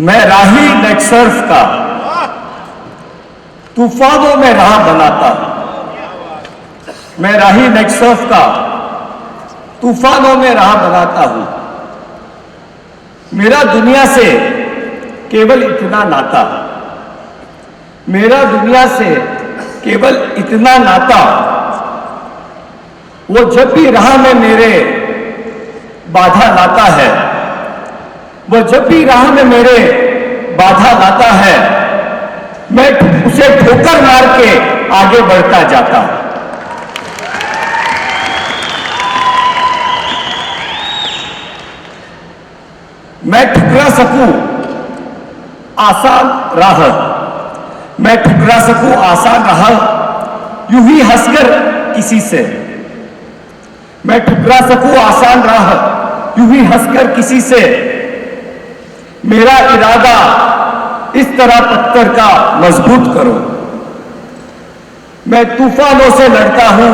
मैं राही नेक्सर्फ का तूफानों में राह बनाता हूं। मैं राही नेक्सर्फ का तूफानों में राह बनाता हूं। मेरा दुनिया से केवल इतना नाता, मेरा दुनिया से केवल इतना नाता, वो जब भी राह में मेरे बाधा लाता है, वो जब भी राह में मेरे बाधा लाता है, मैं उसे ठोकर मार के आगे बढ़ता जाता हूं। मैं ठुकरा सकूं आसान राह, मैं ठुकरा सकूं आसान राह यूं ही हंसकर किसी से, मैं ठुकरा सकूं आसान राह यूं ही हंसकर किसी से। मेरा इरादा इस तरह पत्थर का मजबूत करो। मैं तूफानों से लड़ता हूं,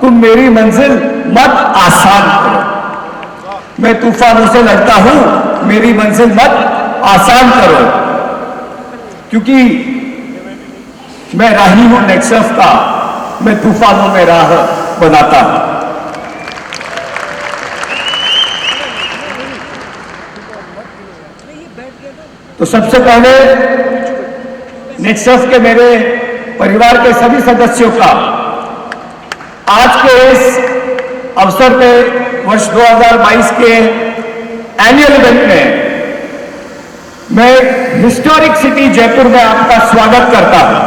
तुम मेरी मंजिल मत आसान करो। मैं तूफानों से लड़ता हूं, मेरी मंजिल मत आसान करो, क्योंकि मैं राही हूं नेक्सर्फ का, मैं तूफानों में राह बनाता हूं। तो सबसे पहले नेक्सर्फ के मेरे परिवार के सभी सदस्यों का आज के इस अवसर पे वर्ष 2022 के एनुअल इवेंट में मैं हिस्टोरिक सिटी जयपुर में आपका स्वागत करता हूं।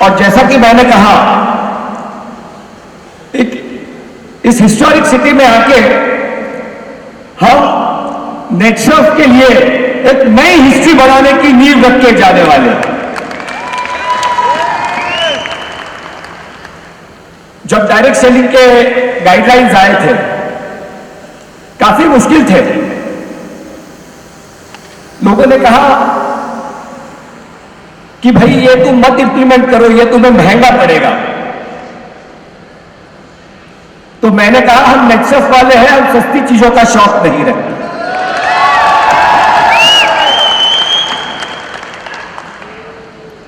और जैसा कि मैंने कहा, इस हिस्टोरिक सिटी में आके हम नेक्सर्फ के लिए एक नई हिस्ट्री बनाने की नींव रख के जाने वाले हैं। जब डायरेक्ट सेलिंग के गाइडलाइंस आए थे, काफी मुश्किल थे। लोगों ने कहा कि भाई ये तुम मत इंप्लीमेंट करो, ये तुम्हें महंगा पड़ेगा। तो मैंने कहा हम नेक्सर्फ वाले हैं, हम सस्ती चीजों का शौक नहीं रखते।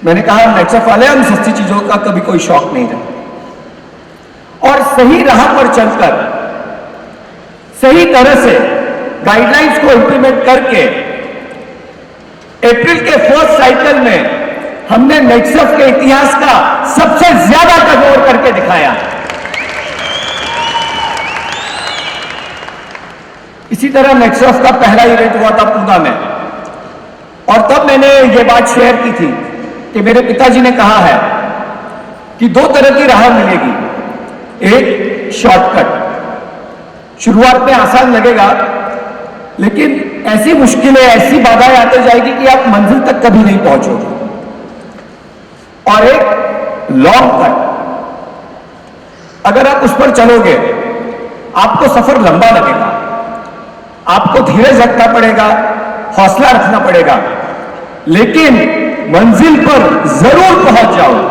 मैंने कहा हम नेक्सर्फ वाले हैं, हम सस्ती चीजों का कभी कोई शौक नहीं रखते। और सही राह पर चलकर सही तरह से गाइडलाइंस को इंप्लीमेंट करके अप्रैल के फर्स्ट साइकिल में हमने नेक्सर्फ के इतिहास का सबसे ज्यादा टर्नओवर करके दिखाया। इसी तरह नेक्सर्फ का पहला इवेंट हुआ था पूना में, और तब मैंने ये बात शेयर की थी कि मेरे पिताजी ने कहा है कि दो तरह की राह मिलेगी। एक शॉर्टकट, शुरुआत में आसान लगेगा, लेकिन ऐसी मुश्किलें, ऐसी बाधाएं आती जाएगी कि आप मंजिल तक कभी नहीं पहुंचोगे। और एक लॉन्ग कट, अगर आप उस पर चलोगे आपको सफर लंबा लगेगा, आपको धीरज रखना पड़ेगा, हौसला रखना पड़ेगा, लेकिन मंजिल पर जरूर पहुंच जाओगे।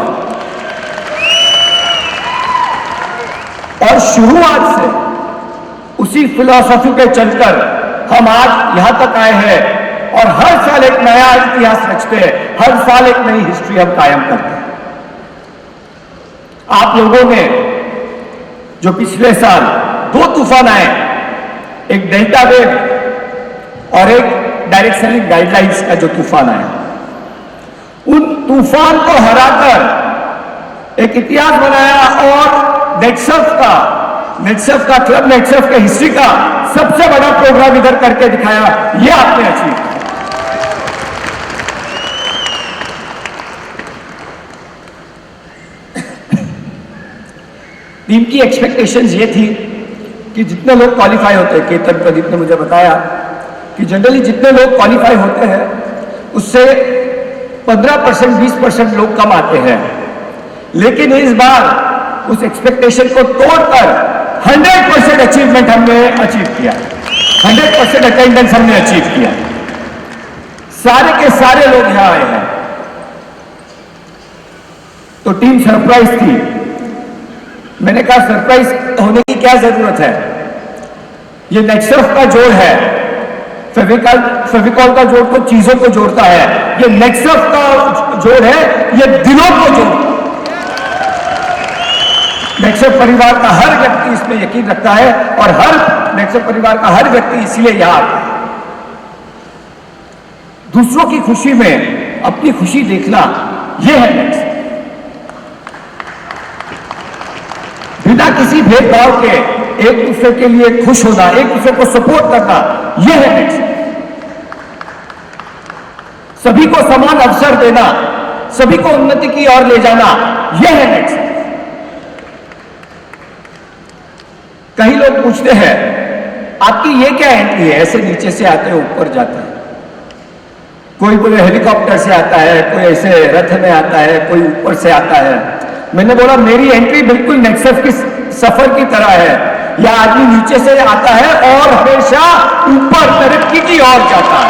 और शुरुआत से उसी फिलॉसफी पे चलकर हम आज यहां तक आए हैं और हर साल एक नया इतिहास रचते हैं, हर साल एक नई हिस्ट्री हम कायम करते हैं। आप लोगों ने जो पिछले साल दो तूफान आए, एक डेल्टा वेव और एक डायरेक्ट सेलिंग गाइडलाइंस का जो तूफान आया, उन तूफान को हराकर एक इतिहास बनाया और नेक्सर्फ का क्लब नेक्सर्फ के हिस्ट्री का सबसे बड़ा प्रोग्राम इधर करके दिखाया। यह आपने अचीव किया। टीम की एक्सपेक्टेशंस ये थी कि जितने लोग क्वालिफाई होते हैं, केतन प्रदीप ने मुझे बताया कि जनरली जितने लोग क्वालिफाई होते हैं उससे 15% 20% लोग कम आते हैं, लेकिन इस बार उस एक्सपेक्टेशन को तोड़कर 100% अचीवमेंट हमने अचीव किया, 100% अटेंडेंस हमने अचीव किया। सारे के सारे लोग यहां आए हैं। तो टीम सरप्राइज थी। मैंने कहा सरप्राइज होने की क्या जरूरत है, ये नेक्सफ का जोड़ है। फेविकॉल का जोड़ तो चीजों को जोड़ता है, ये नेक्सफ का जोड़ है, ये दिलों को जोड़ता है। नेक्सफ परिवार का हर व्यक्ति इसमें यकीन रखता है और हर नेक्सफ परिवार का हर व्यक्ति इसलिए यहां आता है। दूसरों की खुशी में अपनी खुशी देखना, यह है नेक्सफ। बिना किसी भेदभाव के एक दूसरे के लिए खुश होना, एक दूसरे को सपोर्ट करना, यह है नेक्सफ। सभी को समान अवसर देना, सभी को उन्नति की ओर ले जाना, यह है नेक्सफ। कई लोग पूछते हैं आपकी ये क्या एंट्री है, ऐसे नीचे से आते हैं ऊपर जाते हैं। कोई बोले हेलीकॉप्टर से आता है, कोई ऐसे रथ में आता है, कोई ऊपर से आता है। मैंने बोला मेरी एंट्री बिल्कुल नेक्सफ की सफर की तरह है। यह आदमी नीचे से आता है और हमेशा ऊपर तरक्की की ओर जाता है।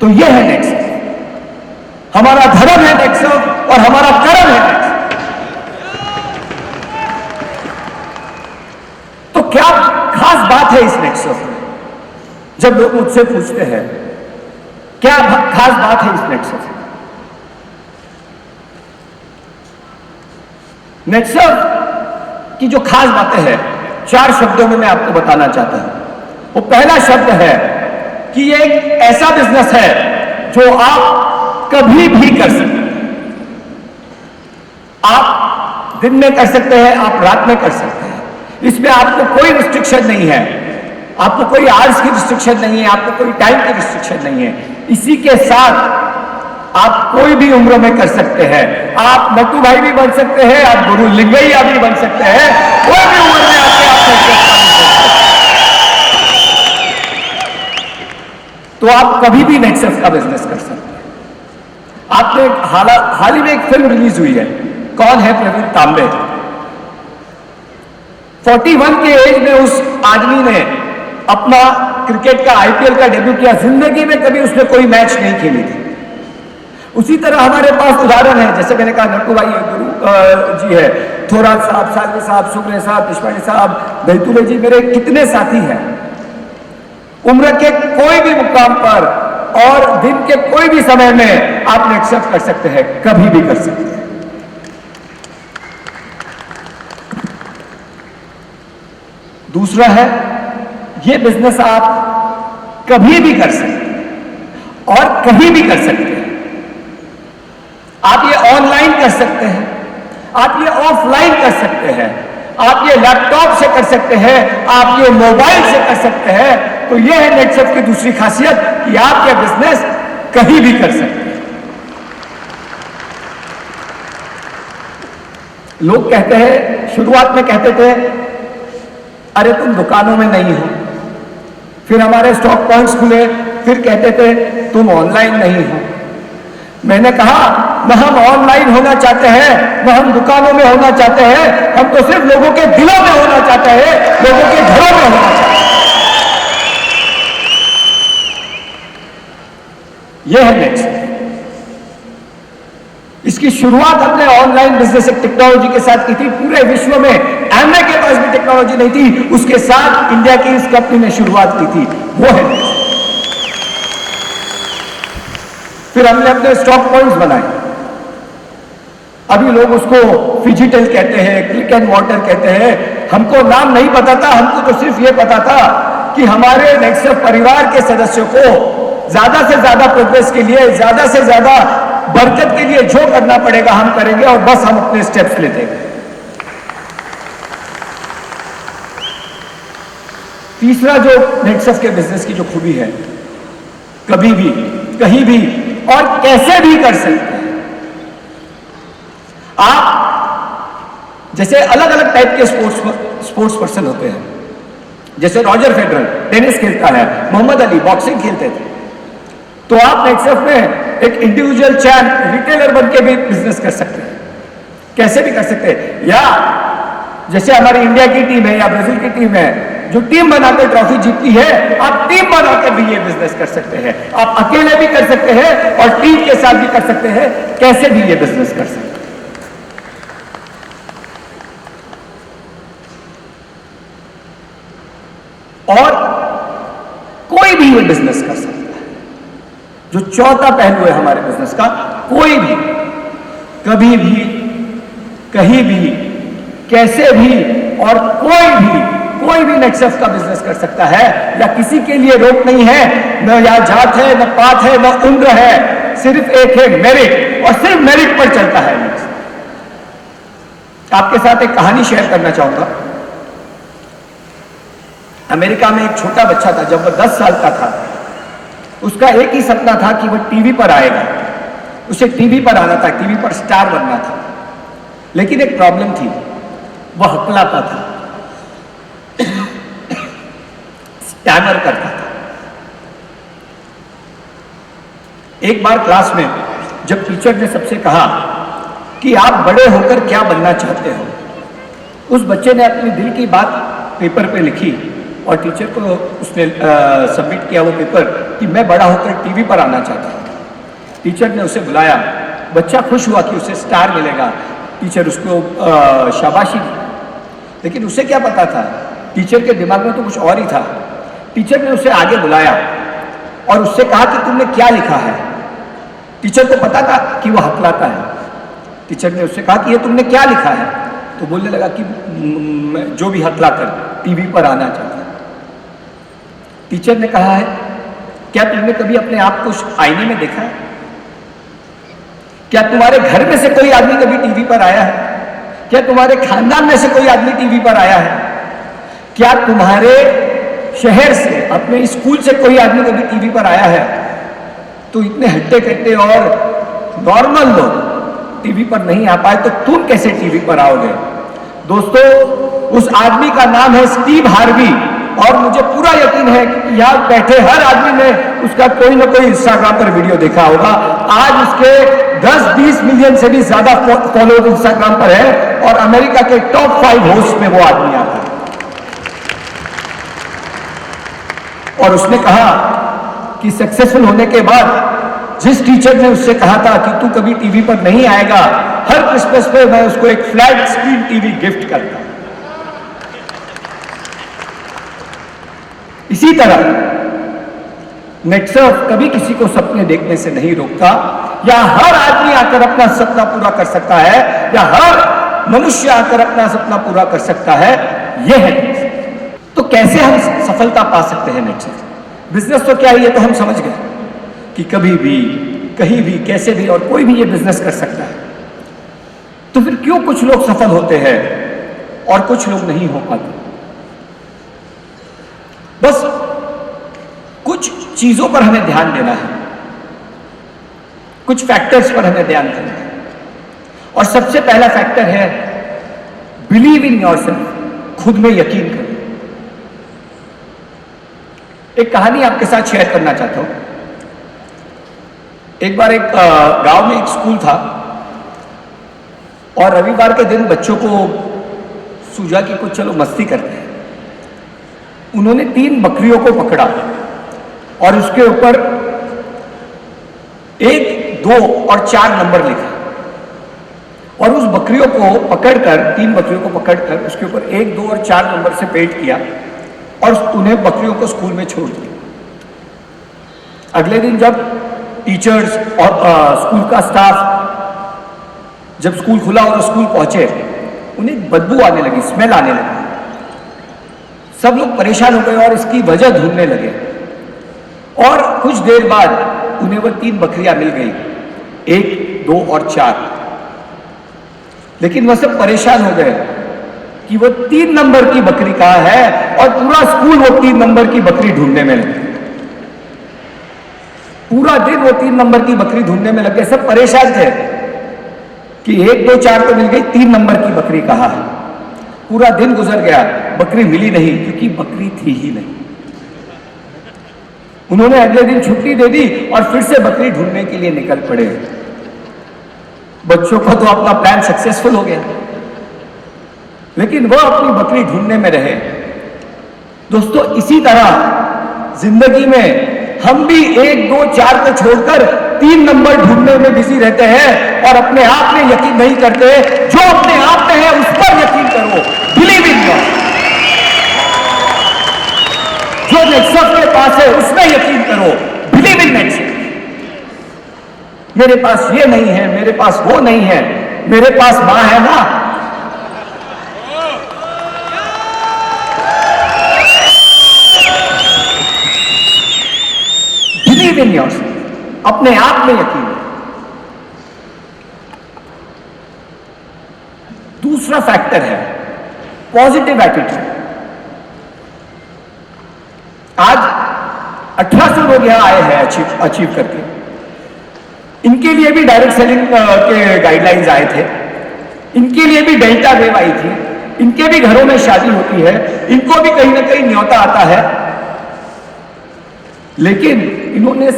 तो यह है नेक्सफ। हमारा धर्म है नेक्सफ और हमारा कर्म है नेक्सफ। तो क्या खास बात है इस नेक्सफ में? जब लोग मुझसे पूछते हैं क्या खास बात है इस नेक्सफ में, नेक्सफ की जो खास बातें हैं 4 शब्दों में मैं आपको बताना चाहता हूं। वो पहला शब्द है कि ये एक ऐसा बिजनेस है जो आप कभी भी कर सकते हैं। आप दिन में कर सकते हैं, आप रात में कर सकते हैं। इसमें आपको कोई रिस्ट्रिक्शन नहीं है, आपको कोई आवर्स की रिस्ट्रिक्शन नहीं है, आपको कोई टाइम की रिस्ट्रिक्शन नहीं है। इसी के साथ आप कोई भी उम्र में कर सकते हैं। आप नट्टू भाई भी बन सकते हैं, आप गुरु लिंगैया भी बन सकते हैं, कोई भी उम्र में आके आप तो आप कभी भी नेक्सफ का बिजनेस कर सकते हैं। आपने हाल ही में एक फिल्म रिलीज हुई है, कौन है प्रवीण तांबे। 41 के एज में उस आदमी ने अपना क्रिकेट का आईपीएल का डेब्यू किया। जिंदगी में कभी उसने कोई मैच नहीं खेली थी। उसी तरह हमारे पास उदाहरण है, जैसे मैंने कहा नट्टू भाई गुरु जी है, थोराट साहब, सालवी साहब, सुगरे साहब, देशपांडे साहब, दैतुले जी, मेरे कितने साथी हैं। उम्र के कोई भी मुकाम पर और दिन के कोई भी समय में आप नेक्सफ कर सकते हैं, कभी भी कर सकते हैं। दूसरा है, ये बिजनेस आप कभी भी कर सकते हैं और कहीं भी कर सकते हैं। आप ये ऑनलाइन कर सकते हैं, आप ये ऑफलाइन कर सकते हैं, आप ये लैपटॉप से कर सकते हैं, आप ये मोबाइल से कर सकते हैं। तो ये है नेक्सफ की दूसरी खासियत कि आप ये बिजनेस कहीं भी कर सकते हैं। लोग कहते हैं, शुरुआत में कहते थे अरे तुम दुकानों में नहीं हो, फिर हमारे स्टॉक पॉइंट्स खुले, फिर कहते थे तुम ऑनलाइन नहीं हो। मैंने कहा न हम ऑनलाइन होना चाहते हैं, न हम दुकानों में होना चाहते हैं, हम तो सिर्फ लोगों के दिलों में होना चाहते हैं, लोगों के घरों में होना चाहते हैं। यह है नेक्सफ। इसकी शुरुआत हमने ऑनलाइन बिजनेस टेक्नोलॉजी के साथ की थी। पूरे विश्व में एमवे के पास भी टेक्नोलॉजी नहीं थी, उसके साथ इंडिया की इस कंपनी ने शुरुआत की थी, वो है नेक्सफ। फिर हमने अपने स्टॉक पॉइंट्स बनाए। अभी लोग उसको फिजिटल कहते हैं, क्लिक एंड मॉर्टर कहते हैं, हमको नाम नहीं पता था। हमको तो सिर्फ ये पता था कि हमारे नेक्सफ परिवार के सदस्यों को ज्यादा से ज्यादा प्रोग्रेस के लिए, ज्यादा से ज्यादा बरकत के लिए जो करना पड़ेगा हम करेंगे और बस हम अपने स्टेप्स लेते हैं। तीसरा जो नेक्सफ के बिजनेस की जो खूबी है, कभी भी, कहीं भी और कैसे भी कर सकते हैं। आप जैसे अलग अलग टाइप के स्पोर्ट्स पर्सन होते हैं। जैसे रॉजर फेडरर टेनिस खेलता है, मोहम्मद अली बॉक्सिंग खेलते थे। तो आप नेक्सफ में एक इंडिविजुअल चैंप रिटेलर बन के भी बिजनेस कर सकते हैं, कैसे भी कर सकते हैं। या जैसे हमारी इंडिया की टीम है या ब्राजील की टीम है, जो टीम बनाकर ट्रॉफी जीतती है, आप टीम बनाकर भी ये बिजनेस कर सकते हैं। आप अकेले भी कर सकते हैं और टीम के साथ भी कर सकते हैं, कैसे भी ये बिजनेस कर सकते हैं। और कोई भी ये बिजनेस कर सकता है। जो चौथा पहलू है हमारे बिजनेस का, कोई भी कभी भी कहीं भी कैसे भी और कोई भी नेटसर्फ का बिजनेस कर सकता है, या किसी के लिए रोक नहीं है, न या जात है, न पात है, न उम्र है, सिर्फ एक है मेरिट, और सिर्फ मेरिट पर चलता है। आपके साथ एक कहानी शेयर करना चाहूंगा। अमेरिका में एक छोटा बच्चा था, जब वह 10 साल का था, उसका एक ही सपना था कि वह टीवी पर आएगा, उसे टीवी पर आना था, टीवी पर स्टार बनना था। लेकिन एक प्रॉब्लम थी, वह हकलाता था, स्टैमर करता था। एक बार क्लास में जब टीचर ने सबसे कहा कि आप बड़े होकर क्या बनना चाहते हो, उस बच्चे ने अपनी दिल की बात पेपर पे लिखी और टीचर को उसने सबमिट किया वो पेपर कि मैं बड़ा होकर टीवी पर आना चाहता हूं। टीचर ने उसे बुलाया, बच्चा खुश हुआ कि उसे स्टार मिलेगा, टीचर उसको शाबाशी दी। लेकिन उसे क्या पता था, टीचर के दिमाग में तो कुछ और ही था। टीचर ने उसे आगे बुलाया और उससे कहा कि तुमने क्या लिखा है। टीचर को पता था कि वह हकलाता है। टीचर ने उससे कहा कि ये तुमने क्या लिखा है, तो बोलने लगा कि जो भी हकलाकर टीवी पर आना चाहता है। टीचर ने कहा है, क्या तुमने कभी अपने आप को आईने में देखा है? क्या तुम्हारे घर में से कोई आदमी कभी टीवी पर आया है? क्या तुम्हारे खानदान में से कोई आदमी टीवी पर आया है? क्या तुम्हारे शहर से, अपने स्कूल से कोई आदमी कभी टीवी पर आया है? तो इतने हट्टे कट्टे और नॉर्मल लोग टीवी पर नहीं आ पाए, तो तुम कैसे टीवी पर आओगे? दोस्तों, उस आदमी का नाम है स्टीव हार्वी, और मुझे पूरा यकीन है कि यहां बैठे हर आदमी ने उसका कोई ना कोई इंस्टाग्राम पर वीडियो देखा होगा। आज उसके 10-20 मिलियन से भी ज्यादा फॉलोअर इंस्टाग्राम पर है, और अमेरिका के टॉप 5 होस्ट में वो आदमी आता है। और उसने कहा कि सक्सेसफुल होने के बाद जिस टीचर ने उससे कहा था कि तू कभी टीवी पर नहीं आएगा, हर क्रिसमस पे मैं उसको एक फ्लैट स्क्रीन टीवी गिफ्ट करता। इसी तरह नेटसर्फ कभी किसी को सपने देखने से नहीं रोकता, या हर आदमी आकर अपना सपना पूरा कर सकता है, या हर मनुष्य आकर अपना सपना पूरा कर सकता है। यह है तो कैसे हम सफलता पा सकते हैं नेटसर्फ? बिजनेस तो क्या है, ये तो हम समझ गए कि कभी भी कहीं भी कैसे भी और कोई भी ये बिजनेस कर सकता है। तो फिर क्यों कुछ लोग सफल होते हैं और कुछ लोग नहीं हो पाते? बस कुछ चीजों पर हमें ध्यान देना है, कुछ फैक्टर्स पर हमें ध्यान देना है। और सबसे पहला फैक्टर है बिलीव इन योरसेल्फ, खुद में यकीन करो। एक कहानी आपके साथ शेयर करना चाहता हूं। एक बार एक गांव में एक स्कूल था, और रविवार के दिन बच्चों को सूझा कि कुछ चलो मस्ती करते हैं। उन्होंने 3 बकरियों को पकड़ा और उसके ऊपर 1, 2 और 4 नंबर लिखा, और उस बकरियों को पकड़कर 3 बकरियों को पकड़कर उसके ऊपर 1, 2 और 4 नंबर से पेंट किया, और उन्हें बकरियों को स्कूल में छोड़ दिया। अगले दिन जब टीचर्स और स्कूल का स्टाफ जब स्कूल खुला और स्कूल पहुंचे, उन्हें बदबू आने लगी, स्मेल आने लगी। सब लोग परेशान हो गए और इसकी वजह ढूंढने लगे, और कुछ देर बाद उन्हें वो 3 बकरियां मिल गई, 1, 2 और 4। लेकिन वह सब परेशान हो गए कि वो 3 नंबर की बकरी कहां है, और पूरा स्कूल वो 3 नंबर की बकरी ढूंढने में लगे। पूरा दिन वो 3 नंबर की बकरी ढूंढने में लगे। सब परेशान थे कि 1, 2, 4 तो मिल गई, 3 नंबर की बकरी कहां है। पूरा दिन गुजर गया, बकरी मिली नहीं, क्योंकि बकरी थी ही नहीं। उन्होंने अगले दिन छुट्टी दे दी और फिर से बकरी ढूंढने के लिए निकल पड़े। बच्चों का तो अपना प्लान सक्सेसफुल हो गया, लेकिन वह अपनी बकरी ढूंढने में रहे। दोस्तों, इसी तरह जिंदगी में हम भी 1, 2, 4 को छोड़कर 3 नंबर ढूंढने में बिजी रहते हैं, और अपने आप में यकीन नहीं करते। जो अपने आप में है उस पर यकीन करो, बिलीव इन गॉड। जो नेक्सस के पास है उसमें यकीन करो, बिलीव इन नेक्सस। मेरे पास ये नहीं है, मेरे पास वो नहीं है, मेरे पास मां है ना। बिलीव इन योरसेल्फ, अपने आप में यकीन। दूसरा फैक्टर है पॉजिटिव एटीट्यूड। आज 1800 लोग यहां आए हैं अचीव करके। इनके लिए भी डायरेक्ट सेलिंग के गाइडलाइंस आए थे, इनके लिए भी डेल्टा वेव आई थी, इनके भी घरों में शादी होती है, इनको भी कहीं ना कहीं न्योता आता है। लेकिन इन्होंने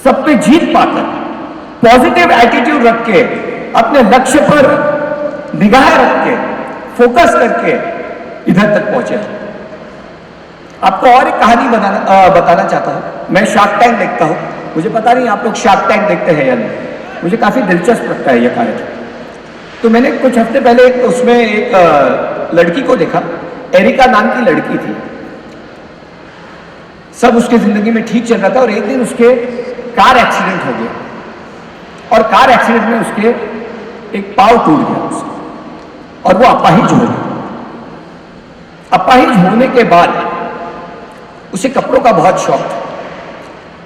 सब पे जीत पाकर, पॉजिटिव एटीट्यूड रख के, अपने लक्ष्य पर निगाह रख के, फोकस करके इधर तक पहुंचे। आपको और एक कहानी बताना चाहता हूं। मैं शार्क टैंक देखता हूं, मुझे पता नहीं आप लोग शार्क टैंक देखते हैं या नहीं, मुझे काफी दिलचस्प लगता है यह कार्यक्रम। तो मैंने कुछ हफ्ते पहले उसमें एक लड़की को देखा, एरिका नाम की लड़की थी। सब उसकी जिंदगी में ठीक चल रहा था और एक दिन उसके कार एक्सीडेंट हो गया और कार एक्सीडेंट में उसके एक पांव टूट गया उसका और वो अपाहिज हो गया। अपाहिज होने के बाद उसे कपड़ों का बहुत शौक था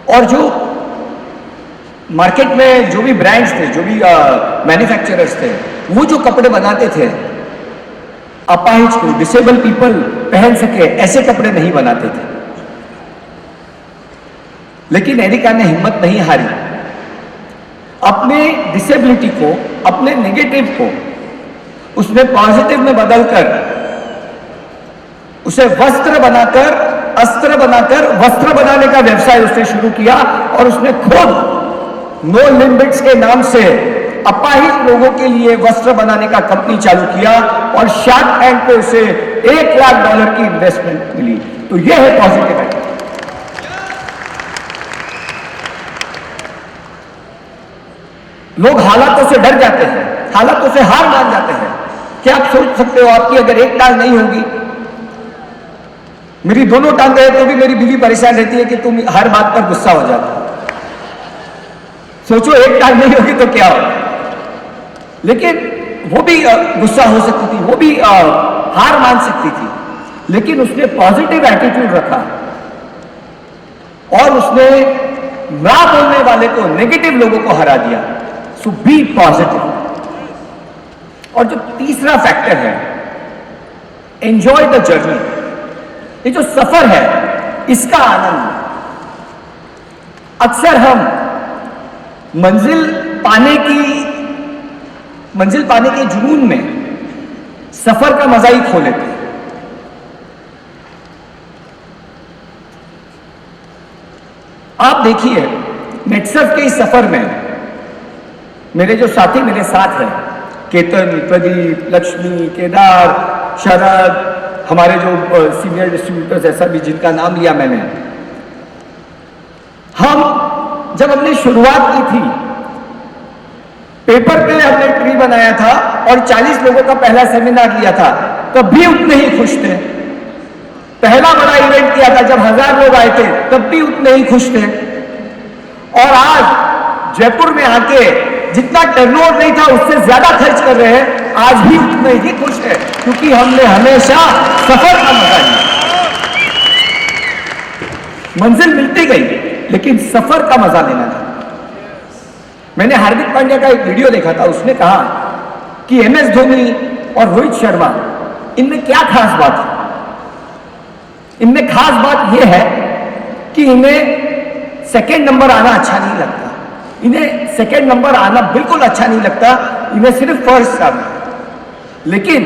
और जो मार्केट में जो भी ब्रांड्स थे, जो भी मैन्युफैक्चरर्स थे, वो जो कपड़े बनाते थे अपाहिज को, डिसेबल पीपल पहन सके, ऐसे कपड़े नहीं बनाते थे। लेकिन एरिका ने हिम्मत नहीं हारी, अपने डिसेबिलिटी को, अपने नेगेटिव को उसने पॉजिटिव में बदलकर उसे वस्त्र बनाकर, अस्त्र बनाकर वस्त्र बनाने का व्यवसाय उसने शुरू किया और उसने खुद नो लिमिट्स के नाम से अपाहिज लोगों के लिए वस्त्र बनाने का कंपनी चालू किया और शार्क टैंक पे उसे $1 लाख की इन्वेस्टमेंट मिली। तो यह है पॉजिटिव एटीट्यूड। लोग हालातों से डर जाते हैं, हालातों से हार मान जाते हैं। क्या आप सोच सकते हो, आपकी अगर एक टांग नहीं होगी, मेरी दोनों टांगें हैं तो भी मेरी बीवी परेशान रहती है कि तुम हर बात पर गुस्सा हो जाते हो। सोचो एक टांग नहीं होगी तो क्या होगा। लेकिन वो भी गुस्सा हो सकती थी, वो भी हार मान सकती थी, लेकिन उसने पॉजिटिव एटीट्यूड रखा और उसने ना बोलने वाले को, नेगेटिव लोगों को हरा दिया। सो बी पॉजिटिव। और जो तीसरा फैक्टर है, एंजॉय द जर्नी। ये जो सफर है इसका आनंद। अक्सर हम मंजिल पाने के जुनून में सफर का मजा ही खो लेते हैं। आप देखिए नेक्सस के इस सफर में मेरे जो साथी मेरे साथ हैं, केतन, प्रदीप, लक्ष्मी, केदार, शरद, हमारे जो सीनियर डिस्ट्रीब्यूटर्स, ऐसा भी जिनका नाम लिया मैंने, हम जब हमने शुरुआत की थी, पेपर पे हमने ट्री बनाया था और 40 लोगों का पहला सेमिनार लिया था, तब भी उतने ही खुश थे। पहला बड़ा इवेंट किया था जब 1000 लोग आए थे, तब भी उतने ही खुश थे। और आज जयपुर में आके जितना टर्नओवर नहीं था उससे ज्यादा खर्च कर रहे हैं, आज भी उतने ही खुश है, क्योंकि हमने हमेशा सफर का मजा लिया। मंजिल मिलती गई लेकिन सफर का मजा लेना था। मैंने हार्दिक पांड्या का एक वीडियो देखा था, उसने कहा कि MS धोनी और रोहित शर्मा, इनमें क्या खास बात है? इनमें खास बात यह है कि इन्हें सेकंड नंबर आना अच्छा नहीं लगता। इन्हें सेकंड नंबर आना बिल्कुल अच्छा नहीं लगता, इन्हें सिर्फ फर्स्ट आना। लेकिन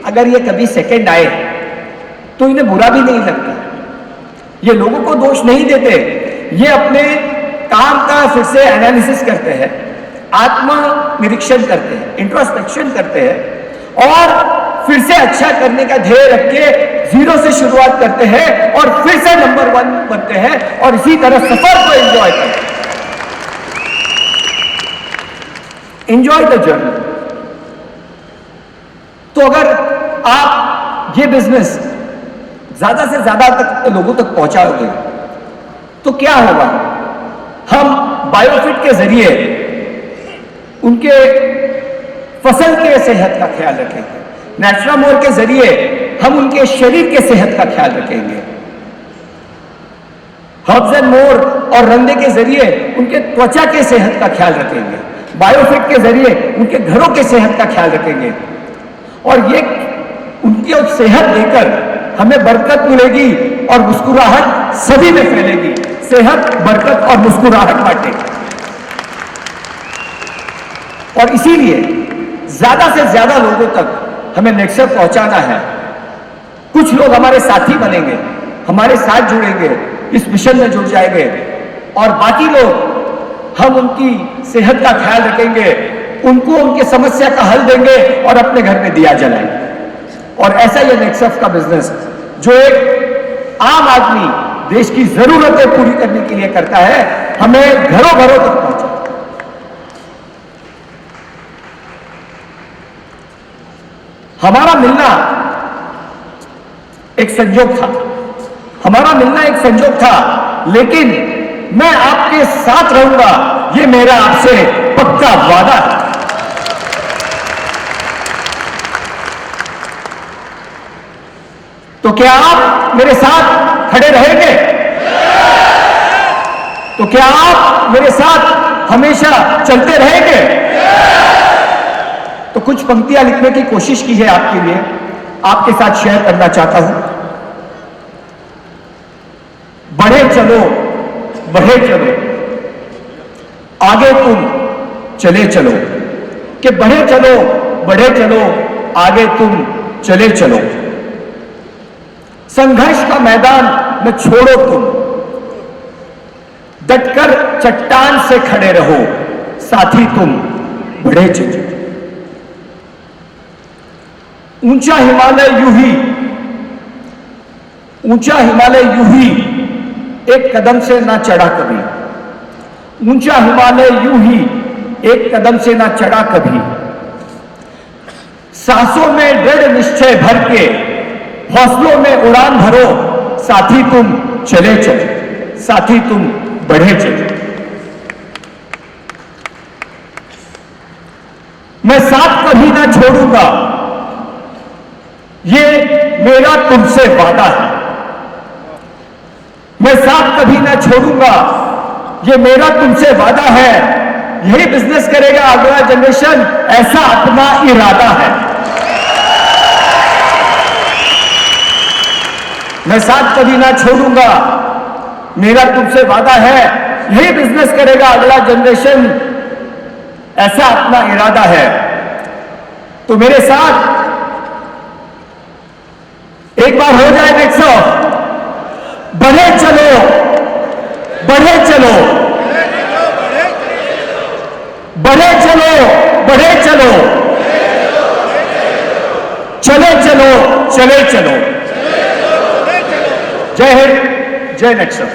अगर ये कभी सेकंड आए तो इन्हें बुरा भी नहीं लगता। ये लोगों को दोष नहीं देते, ये अपने काम का फिर से एनालिसिस करते हैं, आत्मनिरीक्षण करते हैं, इंट्रोस्पेक्शन करते हैं और फिर से अच्छा करने का ध्येय रख के 0 से शुरुआत करते हैं और फिर से नंबर 1 बनते हैं और इसी तरह सफर को एंजॉय करते हैं। Enjoy the journey. तो अगर आप ये बिजनेस ज्यादा से ज्यादा तक लोगों तक पहुंचाओगे तो क्या होगा? हम बायोफिट के जरिए उनके फसल के सेहत का ख्याल रखेंगे, नेचुरामोर के जरिए हम उनके शरीर के सेहत का ख्याल रखेंगे, हर्ब्स एंड मोर और रंदे के जरिए उनके त्वचा के सेहत का ख्याल रखेंगे, बायोफिट के जरिए उनके घरों के सेहत का ख्याल रखेंगे। और ये उनकी सेहत देकर हमें बरकत मिलेगी और मुस्कुराहट सभी में फैलेगी। सेहत, बरकत और मुस्कुराहट बांटेगी। और इसीलिए ज्यादा से ज्यादा लोगों तक हमें नेक्सस पहुंचाना है। कुछ लोग हमारे साथी बनेंगे, हमारे साथ जुड़ेंगे, इस मिशन में जुड़ जाएंगे, और बाकी लोग हम उनकी सेहत का ख्याल रखेंगे, उनको उनकी समस्या का हल देंगे और अपने घर में दिया जलाएंगे। और ऐसा ही नेक्सस का बिजनेस जो एक आम आदमी देश की जरूरतें पूरी करने के लिए करता है, हमें घरों घरों तक पहुंचा। हमारा मिलना एक संयोग था, हमारा मिलना एक संयोग था, लेकिन मैं आपके साथ रहूंगा, ये मेरा आपसे पक्का वादा है। तो क्या आप मेरे साथ खड़े रहेंगे? तो क्या आप मेरे साथ हमेशा चलते रहेंगे? तो कुछ पंक्तियां लिखने की कोशिश की है आपके लिए, आपके साथ शेयर करना चाहता हूं। बढ़े चलो, बढ़े चलो, आगे तुम चले चलो, कि बढ़े चलो, बढ़े चलो, आगे तुम चले चलो। संघर्ष का मैदान न छोड़ो तुम, डटकर चट्टान से खड़े रहो, साथी तुम बढ़े चलो। ऊंचा हिमालय यूं ही, ऊंचा हिमालय यूं ही एक कदम से ना चढ़ा कभी, ऊंचा हिमालय यूं ही एक कदम से ना चढ़ा कभी। सांसों में दृढ़ निश्चय भर के हौसलों में उड़ान भरो, साथी तुम चले चले, साथी तुम बढ़े चले। मैं साथ कभी ना छोड़ूंगा, ये मेरा तुमसे वादा है। मैं साथ कभी ना छोड़ूंगा, ये मेरा तुमसे वादा है। यही बिजनेस करेगा अगला जनरेशन, ऐसा अपना इरादा है। मैं साथ कभी ना छोड़ूंगा, मेरा तुमसे वादा है। यही बिजनेस करेगा अगला जनरेशन, ऐसा अपना इरादा है। तो मेरे साथ एक बार हो जाए नेक्सस, बढ़े चलो, बढ़े चलो, बढ़े चलो, बढ़े चलो, चले चलो, चले चलो। जय हिंद, जय नेक्सस।